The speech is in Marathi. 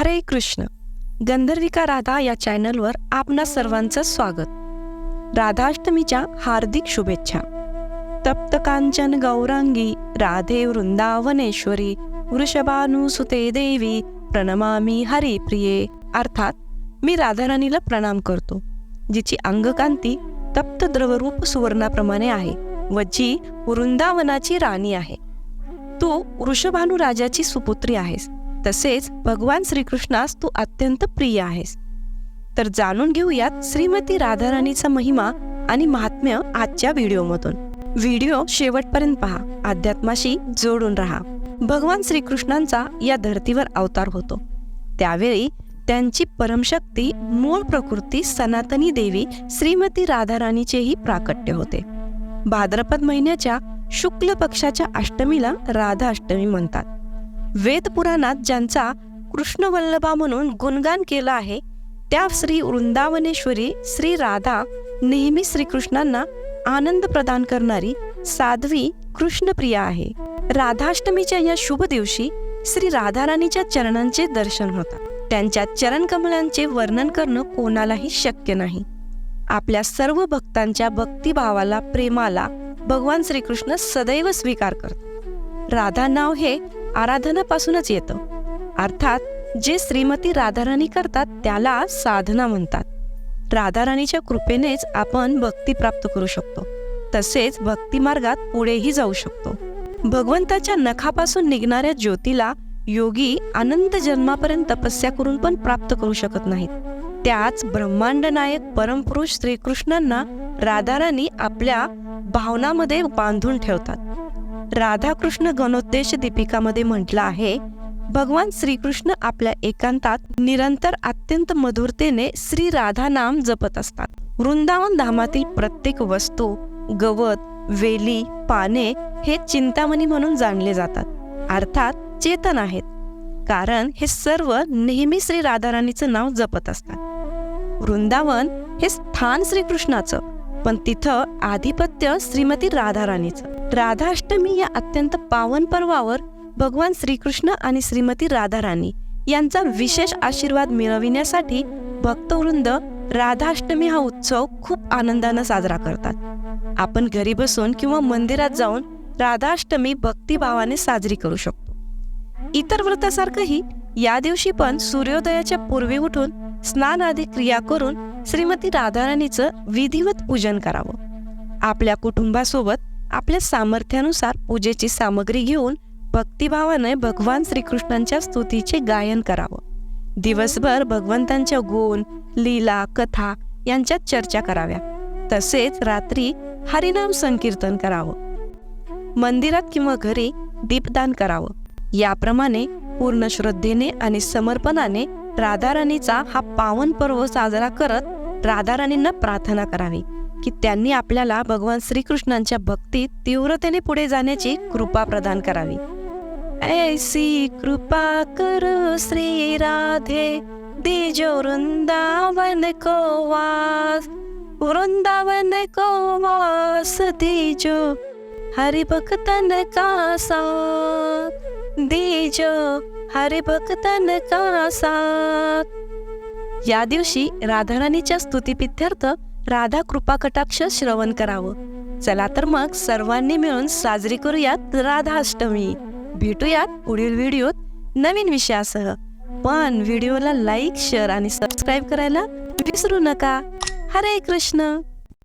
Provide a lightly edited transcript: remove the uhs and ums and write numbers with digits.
हरे कृष्ण. गंधर्विका राधा या चॅनलवर आपणा सर्वांचं स्वागत. राधाष्टमीच्या हार्दिक शुभेच्छा. तप्त कांचन गौरांगी राधे वृंदावनेश्वरी वृषभानुसुते देवी प्रणमामी हरिप्रिये. अर्थात मी राधाराणीला प्रणाम करतो, जिची अंगकांती तप्त द्रवरूप सुवर्णाप्रमाणे आहे व जी वृंदावनाची राणी आहे. तू वृषभानु राजाची सुपुत्री आहेस, तसेच भगवान श्रीकृष्णास तू अत्यंत प्रिय आहेस. तर जाणून घेऊयात श्रीमती राधाराणीचा महिमा आणि महात्म्य आजच्या व्हिडिओमधून. व्हिडिओ शेवटपर्यंत पहा, अध्यात्माशी जोडून राहा. भगवान श्रीकृष्णांचा या धर्तीवर अवतार होतो, त्यावेळी त्यांची परमशक्ती मूळ प्रकृती सनातनी देवी श्रीमती राधाराणीचेही प्राकट्य होते. भाद्रपद महिन्याच्या शुक्ल पक्षाच्या अष्टमीला राधा अष्टमी म्हणतात. वेद पुराणात ज्यांचा कृष्णवल्लभा म्हणून गुणगान केला आहे, त्या श्री वृंदावनेश्वरी श्री राधा नेहमी श्रीकृष्णांना आनंद प्रदान करणारी साध्वी कृष्णप्रिया आहे. राधाष्टमीच्या या शुभ दिवशी श्री राधाराणीच्या चरणांचे दर्शन होतात. त्यांच्या चरण कमलांचे वर्णन करणं कोणालाही शक्य नाही. आपल्या सर्व भक्तांच्या भक्तिभावाला, प्रेमाला भगवान श्रीकृष्ण सदैव स्वीकार करतात. राधा नाव हे आराधनापासूनच येतं, अर्थात जे श्रीमती राधाराणी करतात त्याला साधना म्हणतात. राधाराणीच्या कृपेनेच आपण भक्ती प्राप्त करू शकतो, तसेच भक्ती मार्गात पुढेही जाऊ शकतो. भगवंताच्या नखापासून निघणाऱ्या ज्योतीला योगी अनंत जन्मापर्यंत तपस्या करून पण प्राप्त करू शकत नाहीत. त्याच ब्रह्मांड नायक परमपुरुष श्रीकृष्णांना राधाराणी आपल्या भावनामध्ये बांधून ठेवतात. राधाकृष्ण गणोद्देश दीपिकामध्ये म्हटलं आहे, भगवान श्रीकृष्ण आपल्या एकांतात निरंतर अत्यंत मधुरतेने श्री राधा नाम जपत असतात. वृंदावन धामातील प्रत्येक वस्तू, गवत, वेली, पाने हे चिंतामणी म्हणून जाणले जातात, अर्थात चेतन आहेत, कारण हे सर्व नेहमी श्री राधाराणीचं नाव जपत असतात. वृंदावन हे स्थान श्रीकृष्णाचं, पण तिथं आधिपत्य श्रीमती राधाराणीचं. राधाष्टमी या अत्यंत पावन पर्वावर भगवान श्रीकृष्ण आणि श्रीमती राधाराणी यांचा विशेष आशीर्वाद मिळविण्यासाठी भक्तवृंद राधाष्टमी हा उत्सव खूप आनंदाने साजरा करतात. आपण घरी बसून किंवा मंदिरात जाऊन राधाष्टमी भक्तिभावाने साजरी करू शकतो. इतर व्रतासारखंही या दिवशी पण सूर्योदयाच्या पूर्वी उठून स्नान आदी क्रिया करून श्रीमती राधाराणीचं विधिवत पूजन करावं. आपल्या कुटुंबासोबत आपल्या सामर्थ्यानुसार पूजेची सामग्री घेऊन भक्तिभावाने भगवान श्रीकृष्णांच्या स्तुतीचे गायन करावं. दिवसभर भगवंतांच्या गुण, लीला, कथा यांच्यात चर्चा कराव्या. तसेच रात्री हरिनाम संकीर्तन करावं. मंदिरात किंवा घरी दीपदान करावं. याप्रमाणे पूर्ण श्रद्धेने आणि समर्पणाने राधाराणीचा हा पावन पर्व साजरा करत राधाराणींना प्रार्थना करावी की त्यांनी आपल्याला भगवान श्रीकृष्णांच्या भक्तीत तीव्रतेने पुढे जाण्याची कृपा प्रदान करावी. ऐसी कृपा करो श्री राधे, दीजो वृंदावन को वास, वृंदावन को वास दीजो हरि भक्तन का साथ, दीजो हरि भक्तन का साथ. या दिवशी राधाराणीच्या स्तुतिप्रीत्यर्थ राधा कृपा कटाक्ष श्रवण करावं. चला तर मग सर्वांनी मिळून साजरी करूयात राधाष्टमी. भेटूयात पुढील व्हिडिओत नवीन विषयासह. पण व्हिडिओला लाईक, शेअर आणि सबस्क्राईब करायला विसरू नका. हरे कृष्ण.